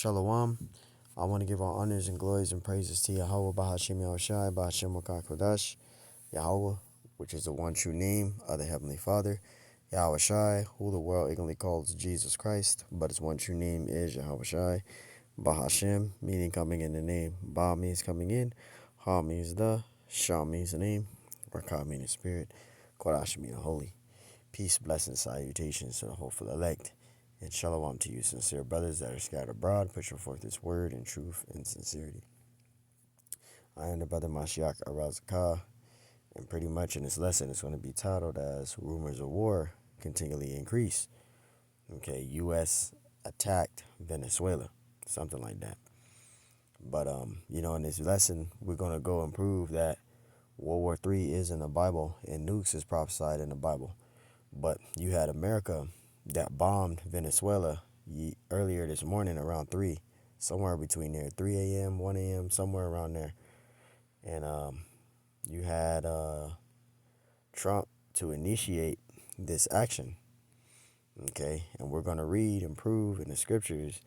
Shalom. I want to give all honors and glories and praises to Yahweh Bahashim Yahushai, Bahashim Wakar Kodash, Yahweh, which is the one true name of the Heavenly Father, Yahweh Shai, who the world ignorantly calls Jesus Christ, but his one true name is Yahweh Shai, Bahashim, meaning coming in the name. Ba means coming in, Ha means the, Shah means the name, Rakah means spirit, Kodash means holy. Peace, blessings, salutations to the hopeful elect. And shalom to you, sincere brothers that are scattered abroad, pushing forth this word in truth and sincerity. I am the brother Mashiach Arazakah, and pretty much in this lesson it's going to be titled as Rumors of War Continually Increase. Okay, U.S. attacked Venezuela, something like that. But, in this lesson, we're going to go and prove that World War III is in the Bible and nukes is prophesied in the Bible. But you had America that bombed Venezuela earlier this morning around 3, somewhere between there, 3 a.m., 1 a.m., somewhere around there. And you had Trump to initiate this action. Okay, and we're going to read and prove in the scriptures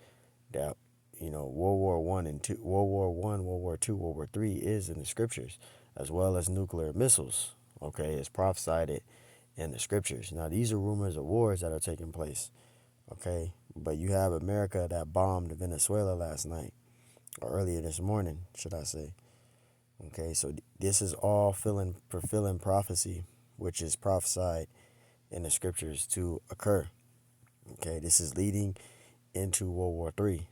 that, World War One and Two, World War One, World War Two, World War Three is in the scriptures, as well as nuclear missiles. Okay, it's prophesied it in the scriptures. Now, these are rumors of wars that are taking place. Okay, but you have America that bombed Venezuela last night, or earlier this morning, should I say. Okay, so this is all fulfilling prophecy, which is prophesied in the scriptures to occur. Okay, this is leading into World War III.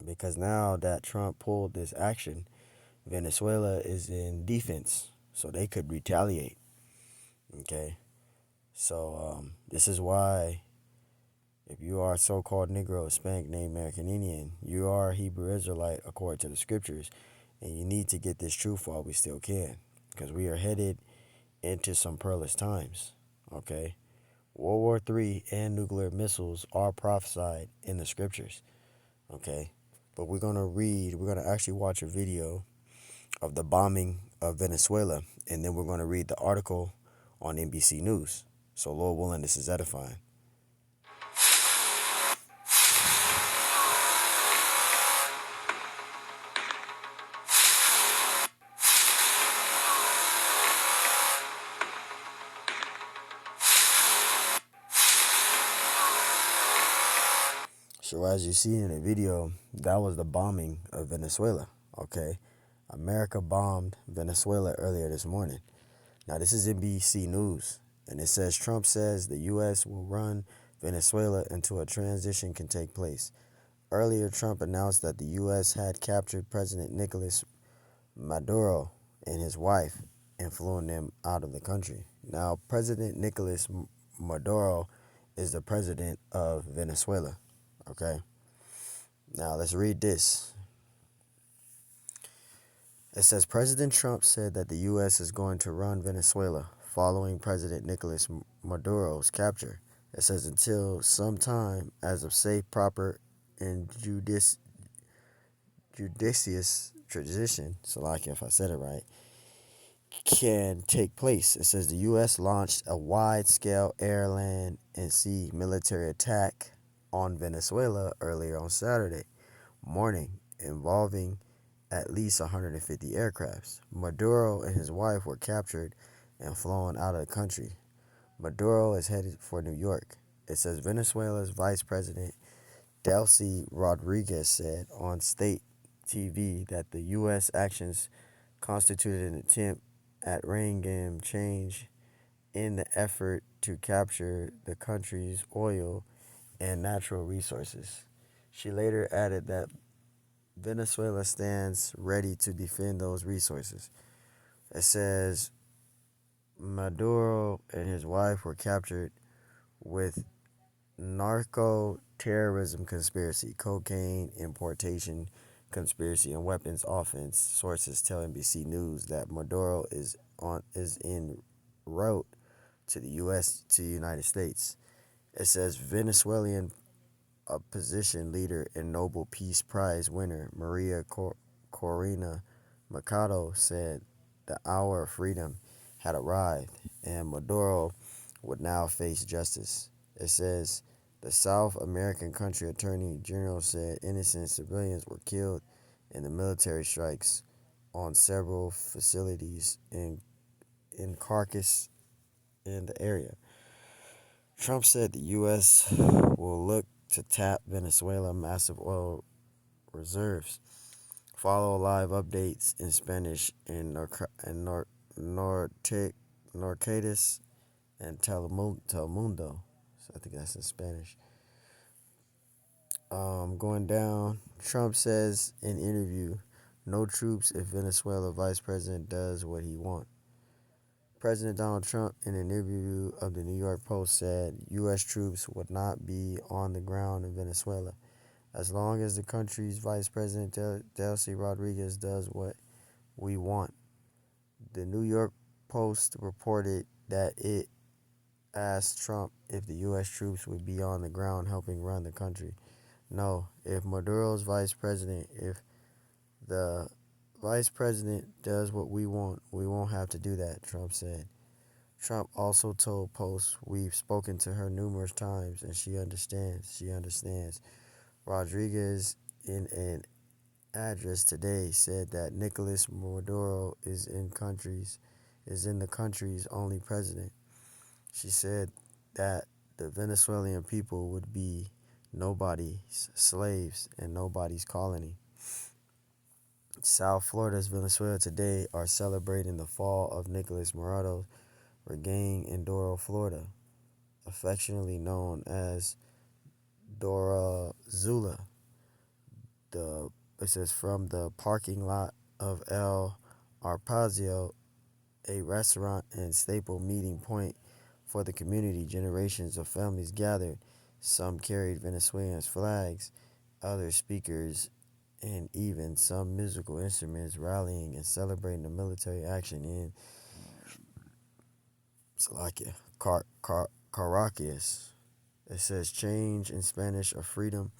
Because now that Trump pulled this action, Venezuela is in defense, so they could retaliate. Okay, so this is why if you are a so-called Negro, Hispanic, Native American Indian, you are a Hebrew Israelite according to the scriptures, and you need to get this truth while we still can, because we are headed into some perilous times. Okay, World War III and nuclear missiles are prophesied in the scriptures. Okay, but we're going to actually watch a video of the bombing of Venezuela, and then we're going to read the article on NBC News. So Lord willing, this is edifying. So as you see in the video, that was the bombing of Venezuela. Okay, America bombed Venezuela earlier this morning. Now this is NBC News, and it says Trump says the U.S. will run Venezuela until a transition can take place. Earlier, Trump announced that the U.S. had captured President Nicolas Maduro and his wife and flown them out of the country. Now, President Nicolas Maduro is the president of Venezuela. Okay, now let's read this. It says President Trump said that the U.S. is going to run Venezuela following President Nicolas Maduro's capture. It says until some time as of safe, proper, and judicious transition, so like if I said it right, can take place. It says the U.S. launched a wide-scale air, land, and sea military attack on Venezuela earlier on Saturday morning, involving at least 150 aircrafts. Maduro and his wife were captured and flown out of the country. Maduro is headed for New York. It says Venezuela's Vice President Delcy Rodriguez said on state TV that the U.S. actions constituted an attempt at regime change in the effort to capture the country's oil and natural resources. She later added that Venezuela stands ready to defend those resources. It says Maduro and his wife were captured with narco-terrorism conspiracy, cocaine importation conspiracy, and weapons offense. Sources tell NBC News that Maduro is en route to the U.S. to the United States. It says Venezuelan opposition leader and Nobel Peace Prize winner Maria Corina Machado said the hour of freedom had arrived and Maduro would now face justice. It says The South American country attorney general said innocent civilians were killed in the military strikes on several facilities in Caracas in the area. Trump said the U.S. will look to tap Venezuela's massive oil reserves. Follow live updates in Spanish in Norcadis and Telemundo. So I think that's in Spanish. Going down, Trump says in interview, no troops if Venezuela vice president does what he wants. President Donald Trump, in an interview of the New York Post, said U.S. troops would not be on the ground in Venezuela as long as the country's Vice President Delcy Rodriguez does what we want. The New York Post reported that it asked Trump if the U.S. troops would be on the ground helping run the country. No, if Maduro's vice president, if the vice president does what we want, we won't have to do that, Trump said. Trump also told Post, we've spoken to her numerous times and she understands. She understands. Rodriguez, in an address today, said that Nicolas Maduro is in the country's only president. She said that the Venezuelan people would be nobody's slaves and nobody's colony. South Florida's Venezuela today are celebrating the fall of Nicolas Maduro's regime in Doral, Florida, affectionately known as Dora Zula. It says from the parking lot of El Arpazio, a restaurant and staple meeting point for the community, generations of families gathered. Some carried Venezuelan flags, other speakers, and even some musical instruments rallying and celebrating the military action in Caracas. It says change in Spanish of freedom,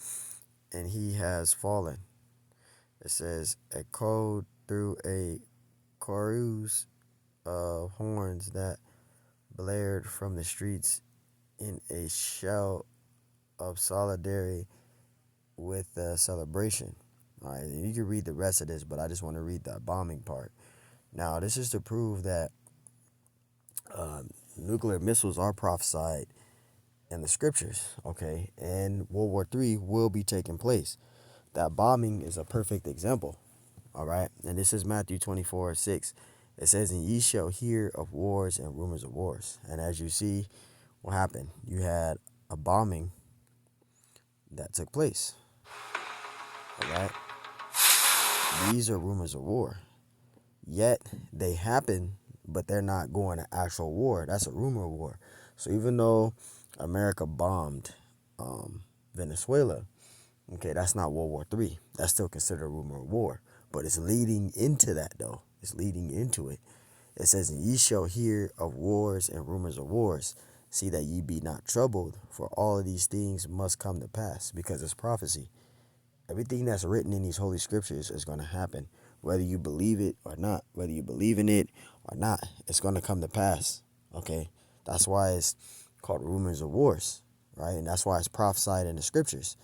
and he has fallen. It says echoed through a chorus of horns that blared from the streets in a shout of solidarity with the celebration. All right, and you can read the rest of this, but I just want to read the bombing part. Now, this is to prove that nuclear missiles are prophesied in the scriptures, okay? And World War III will be taking place. That bombing is a perfect example, all right? And this is Matthew 24:6. It says, and ye shall hear of wars and rumors of wars. And as you see, what happened? You had a bombing that took place, all right? These are rumors of war. Yet they happen, but they're not going to actual war. That's a rumor of war. So even though America bombed Venezuela, okay, that's not World War III. That's still considered a rumor of war. But it's leading into that, though. It's leading into it. It says, and ye shall hear of wars and rumors of wars. See that ye be not troubled, for all of these things must come to pass, because it's prophecy. Everything that's written in these holy scriptures is going to happen. Whether you believe it or not, whether you believe in it or not, it's going to come to pass, okay? That's why it's called rumors of wars, right? And that's why it's prophesied in the scriptures.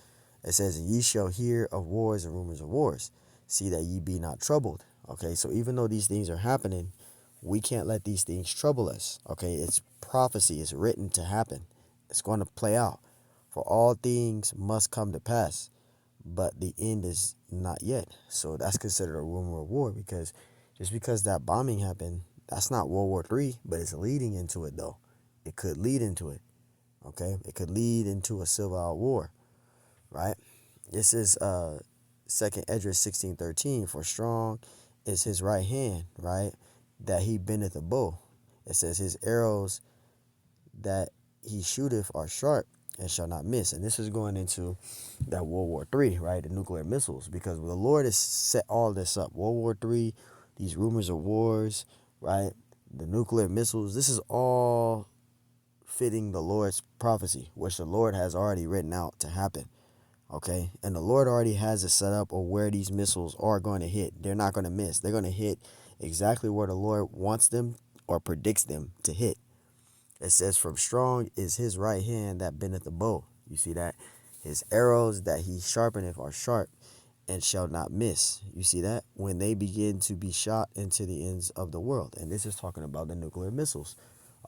It says, ye shall hear of wars and rumors of wars. See that ye be not troubled, okay? So even though these things are happening, we can't let these things trouble us, okay? It's prophecy. It's written to happen. It's going to play out. For all things must come to pass, but the end is not yet. So that's considered a rumor of war, because just because that bombing happened, that's not World War III, but it's leading into it, though. It could lead into it, okay? It could lead into a civil war, right? This is 2nd Esdras 16:13. For strong is his right hand, right, that he bendeth a bow. It says his arrows that he shooteth are sharp and shall not miss. And this is going into that World War III, right? The nuclear missiles, because the Lord has set all this up. World War III, these rumors of wars, right? The nuclear missiles, this is all fitting the Lord's prophecy, which the Lord has already written out to happen, okay? And the Lord already has it set up of where these missiles are going to hit. They're not going to miss. They're going to hit exactly where the Lord wants them or predicts them to hit. It says, from strong is his right hand that bendeth the bow. You see that? His arrows that he sharpeneth are sharp and shall not miss. You see that? When they begin to be shot into the ends of the world. And this is talking about the nuclear missiles.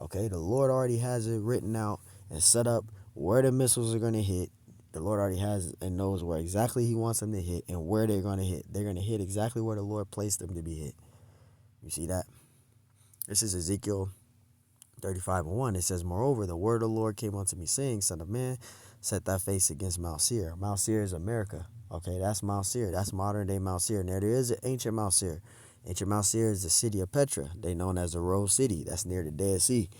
Okay, the Lord already has it written out and set up where the missiles are going to hit. The Lord already has and knows where exactly he wants them to hit and where they're going to hit. They're going to hit exactly where the Lord placed them to be hit. You see that? This is Ezekiel 35:1. It says, moreover, the word of the Lord came unto me, saying, Son of man, set thy face against Mount Seir. Mount Seir is America. Okay, that's Mount Seir. That's modern day Mount Seir. Now, there is an ancient Mount Seir. Ancient Mount Seir is the city of Petra. They known as the Rose City. That's near the Dead Sea,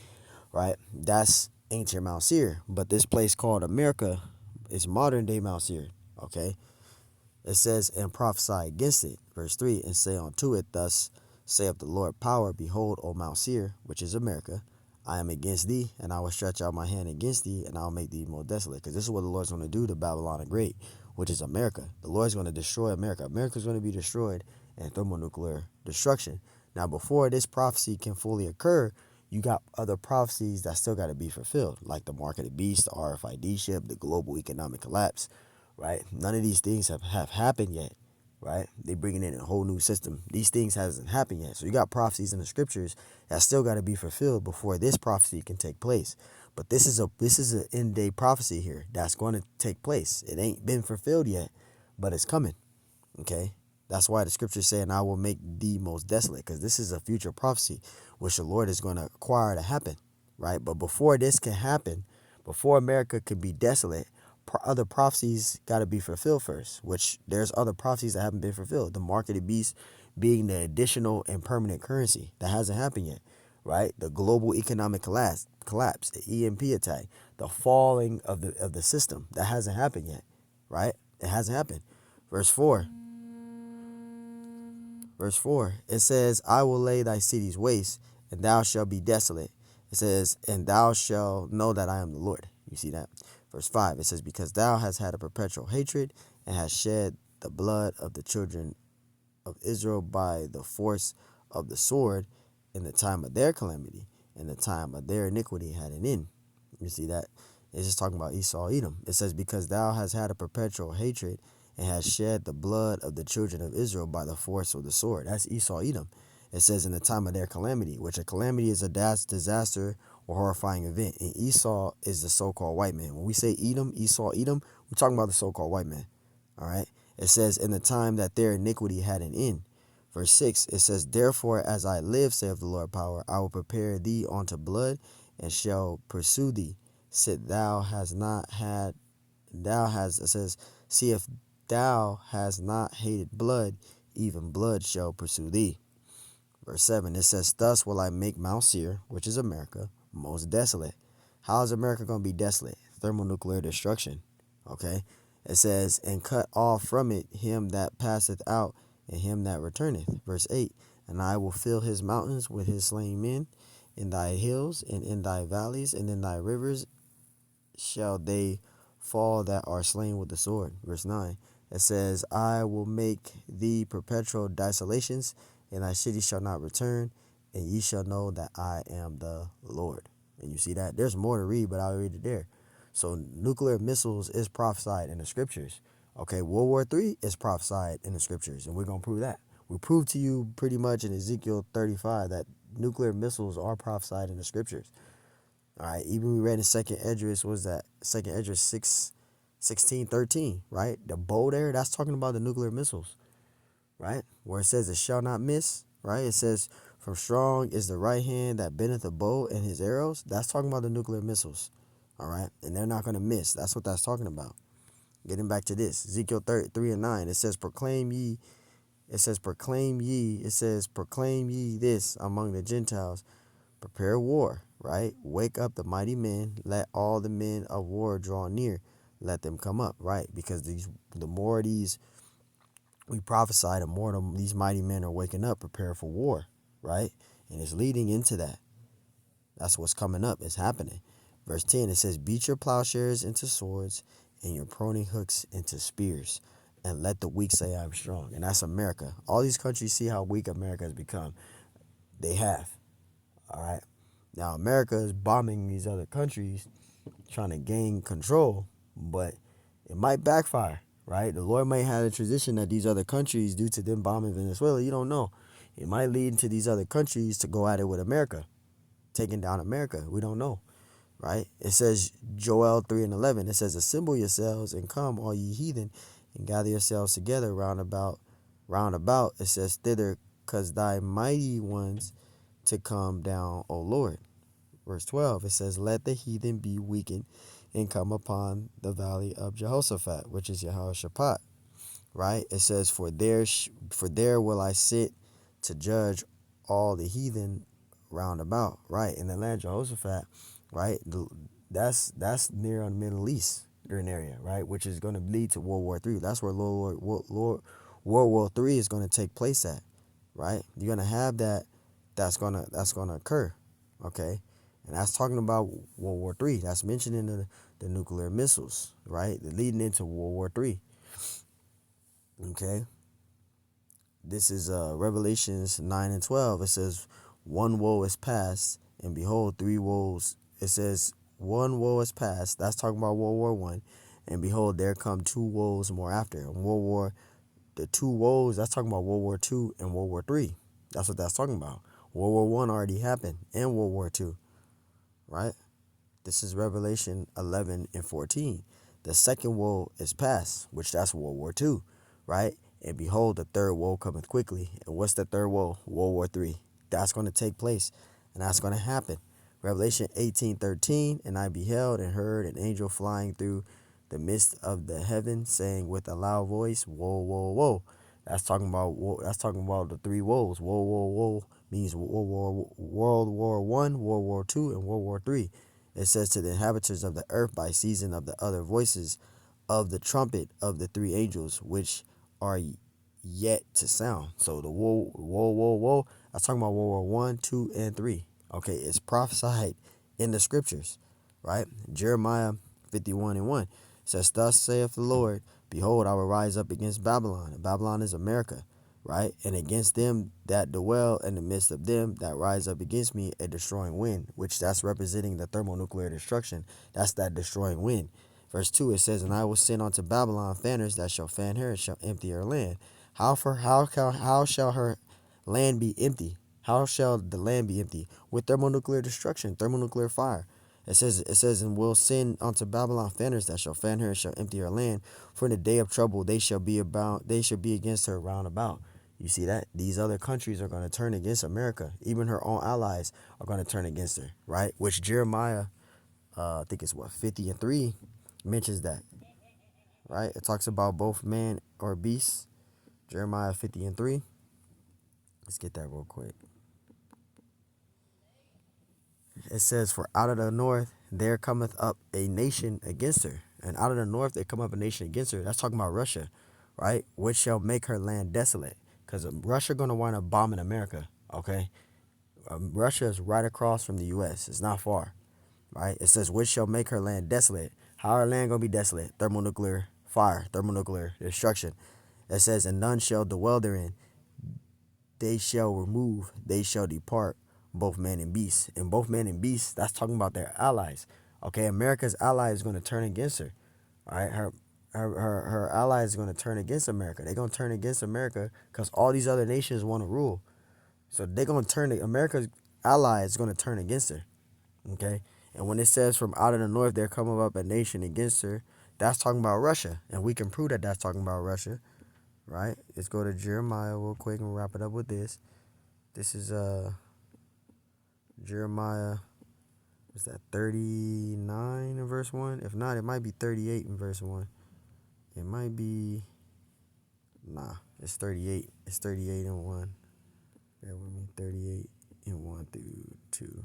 right? That's ancient Mount Seir. But this place called America is modern day Mount Seir. Okay, it says, and prophesy against it. Verse 3, and say unto it, thus saith the Lord power, behold, O Mount Seir, which is America, I am against thee, and I will stretch out my hand against thee, and I will make thee more desolate. Because this is what the Lord's going to do to Babylon the Great, which is America. The Lord's going to destroy America. America's going to be destroyed in thermonuclear destruction. Now, before this prophecy can fully occur, you got other prophecies that still got to be fulfilled, like the mark of the beast, the RFID ship, the global economic collapse, right? None of these things have happened yet, right? They bringing in a whole new system. These things hasn't happened yet. So you got prophecies in the scriptures that still got to be fulfilled before this prophecy can take place. But this is an end day prophecy here that's going to take place. It ain't been fulfilled yet, but it's coming. Okay? That's why the scriptures say, and I will make thee most desolate, because this is a future prophecy which the Lord is going to require to happen, right? But before this can happen, before America can be desolate, other prophecies got to be fulfilled first, which there's other prophecies that haven't been fulfilled. The mark of the beast being the additional and permanent currency that hasn't happened yet, right? The global economic collapse, the EMP attack, the falling of the system that hasn't happened yet, right? It hasn't happened. Verse 4. Verse 4, it says, I will lay thy cities waste, and thou shalt be desolate. It says, and thou shalt know that I am the Lord. You see that? Verse 5, it says, because thou hast had a perpetual hatred, and hast shed the blood of the children of Israel by the force of the sword in the time of their calamity, in the time of their iniquity had an end. You see that? It's just talking about Esau, Edom. It says, because thou hast had a perpetual hatred, and has shed the blood of the children of Israel by the force of the sword. That's Esau, Edom. It says in the time of their calamity, which a calamity is a disaster or horrifying event. And Esau is the so-called white man. When we say Edom, Esau, Edom, we're talking about the so-called white man. All right. It says in the time that their iniquity had an end. Verse 6, it says, therefore, as I live, saith the Lord power, I will prepare thee unto blood and shall pursue thee. Sit thou hast not had, it says, see if thou hast not hated blood, even blood shall pursue thee. Verse 7, it says, thus will I make Mount Seir, which is America, most desolate. How is America going to be desolate? Thermonuclear destruction. Okay. It says, and cut off from it him that passeth out, and him that returneth. Verse 8, and I will fill his mountains with his slain men, in thy hills, and in thy valleys, and in thy rivers shall they fall that are slain with the sword. Verse 9, it says, I will make thee perpetual desolations, and thy city shall not return, and ye shall know that I am the Lord. And you see that? There's more to read, but I'll read it there. So nuclear missiles is prophesied in the scriptures. Okay, World War III is prophesied in the scriptures, and we're going to prove that. We proved to you pretty much in Ezekiel 35 that nuclear missiles are prophesied in the scriptures. All right, even we read in Second Esdras, was that Second Esdras 16:13, right? The bow there, that's talking about the nuclear missiles, right? Where it says it shall not miss, right? It says, from strong is the right hand that bendeth a bow and his arrows. That's talking about the nuclear missiles, all right? And they're not going to miss. That's what that's talking about. Getting back to this, Ezekiel 33:9, it says, proclaim ye this among the Gentiles, prepare war, right? Wake up the mighty men, let all the men of war draw near, let them come up, right? Because the more these we prophesy, the more these mighty men are waking up, prepare for war, right? And it's leading into that. That's what's coming up. It's happening. Verse 10, it says, beat your plowshares into swords and your pruning hooks into spears, and let the weak say I'm strong. And that's America. All these countries see how weak America has become. They have. All right. Now, America is bombing these other countries, trying to gain control, but it might backfire, right? The Lord might have a transition that these other countries, due to them bombing Venezuela, you don't know. It might lead into these other countries to go at it with America, taking down America. We don't know, right? It says Joel 3:11. It says, "Assemble yourselves and come, all ye heathen, and gather yourselves together round about." It says, "Thither, cause thy mighty ones to come down, O Lord." Verse 12, it says, "Let the heathen be weakened and come upon the valley of Jehoshaphat," which is Jehoshaphat, right? It says, for there will I sit to judge all the heathen round about," right? In the land of Jehoshaphat, right? That's near the Middle East, an area, right? Which is going to lead to World War III. That's where World War III is going to take place at, right? You're going to have that. That's gonna occur, okay? And that's talking about World War III. That's mentioned in the nuclear missiles, right? Leading into World War III. Okay. This is Revelations 9:12. It says, "One woe is past, and behold, three woes." It says, "One woe is past." That's talking about World War One. "And behold, there come two woes more after." The two woes, that's talking about World War Two and World War Three. That's what that's talking about. World War One already happened, and World War Two, right? This is Revelation 11:14. "The second woe is past," which that's World War II, right? "And behold, the third woe cometh quickly." And what's the third woe? World War III. That's going to take place, and that's going to happen. Revelation 18:13. "And I beheld and heard an angel flying through the midst of the heaven, saying with a loud voice, Woe, woe, woe." That's talking about the three woes. Woe, woe, woe means World War One, World War Two, and World War Three. It says, "To the inhabitants of the earth by season of the other voices of the trumpet of the three angels, which are yet to sound." So the whoa, whoa, whoa, whoa. I was talking about World War One, Two, and Three. Okay, it's prophesied in the scriptures, right? Jeremiah 51:1 says, "Thus saith the Lord, behold, I will rise up against Babylon." And Babylon is America, right? "And against them that dwell in the midst of them that rise up against me, a destroying wind," which that's representing the thermonuclear destruction. That's that destroying wind. Verse 2, it says, "And I will send unto Babylon fanners that shall fan her and shall empty her land." How shall her land be empty? How shall the land be empty? With thermonuclear destruction, thermonuclear fire. It says, "And will send unto Babylon fanners that shall fan her and shall empty her land. For in the day of trouble they shall be against her round about." You see that? These other countries are going to turn against America. Even her own allies are going to turn against her, right? Which Jeremiah, I think it's what, 50:3 mentions that, right? It talks about both man or beast. Jeremiah 50:3. Let's get that real quick. It says, "For out of the north there cometh up a nation against her." And out of the north there come up a nation against her. That's talking about Russia, right? "Which shall make her land desolate." Because Russia going to wind up bombing America, okay? Russia is right across from the U.S. It's not far, right? It says, "Which shall make her land desolate." How our land going to be desolate? Thermonuclear fire, thermonuclear destruction. It says, "And none shall dwell therein. They shall remove, they shall depart, both man and beast." And both man and beast, that's talking about their allies. Okay, America's ally is going to turn against her. All right, her ally is going to turn against America. They're going to turn against America because all these other nations want to rule. So they're going to America's ally is going to turn against her. Okay, and when it says, "From out of the north there cometh up a nation against her," that's talking about Russia, and we can prove that that's talking about Russia, right? Let's go to Jeremiah real quick and wrap it up with this. This is Jeremiah, is that 39 in verse 1? If not, it might be 38 in verse 1. It might be, nah, it's 38. It's 38 and 1. Bear with me, 38 and 1 through 2.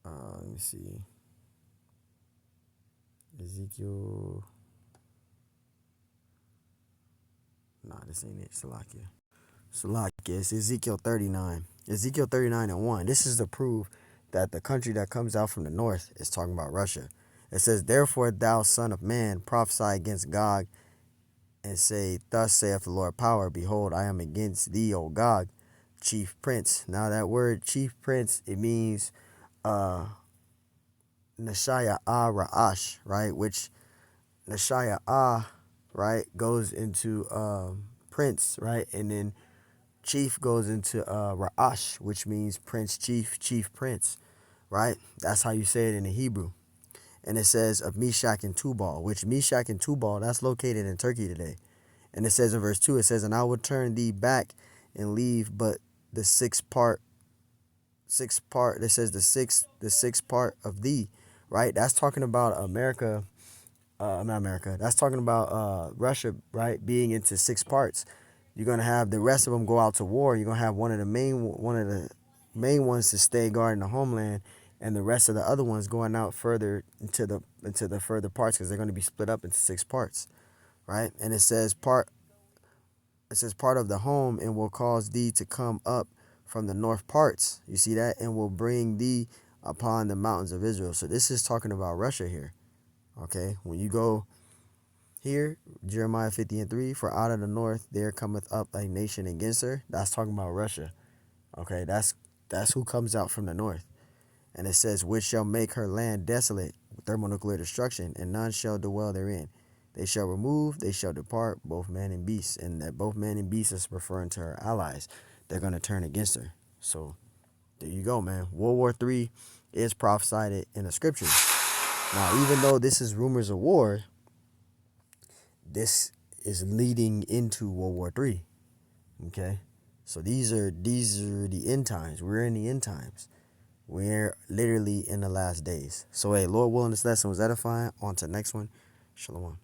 Let me see. Ezekiel, nah, this ain't it. Salakia, it's Ezekiel 39. Ezekiel 39 and 1. This is to prove that the country that comes out from the north is talking about Russia. It says, "Therefore, thou son of man, prophesy against Gog, and say, Thus saith the Lord power, behold, I am against thee, O Gog, chief prince." Now that word chief prince, it means Nashaya Ah Ra'ash, right? Which Nashaya Ah, right, goes into prince, right? And then chief goes into Ra'ash, which means prince, chief, chief prince, right? That's how you say it in the Hebrew. And it says of Meshach and Tubal, which Meshach and Tubal, that's located in Turkey today. And it says in verse 2, it says, and I will turn thee back and leave but the sixth part, it says the sixth part of thee, right? That's talking about America, not America. That's talking about Russia, right? Being into six parts. You're gonna have the rest of them go out to war. You're gonna have one of the main ones to stay guarding the homeland, and the rest of the other ones going out further into the further parts because they're gonna be split up into six parts, right? And it says part of the home and will cause thee to come up from the north parts. You see that? And will bring thee upon the mountains of Israel. So this is talking about Russia here. Okay, when you go here, Jeremiah 50:3, for out of the north there cometh up a nation against her. That's talking about Russia. Okay, that's who comes out from the north. And it says, which shall make her land desolate with thermonuclear destruction, and none shall dwell therein. They shall remove, they shall depart, both man and beast. And that both man and beast is referring to her allies. They're going to turn against her. So there you go, man. World War III is prophesied in the scriptures. Now, even though this is rumors of war, this is leading into World War III. Okay? So these are the end times. We're in the end times. We're literally in the last days. So hey, Lord willing, this lesson was edifying. On to the next one. Shalom.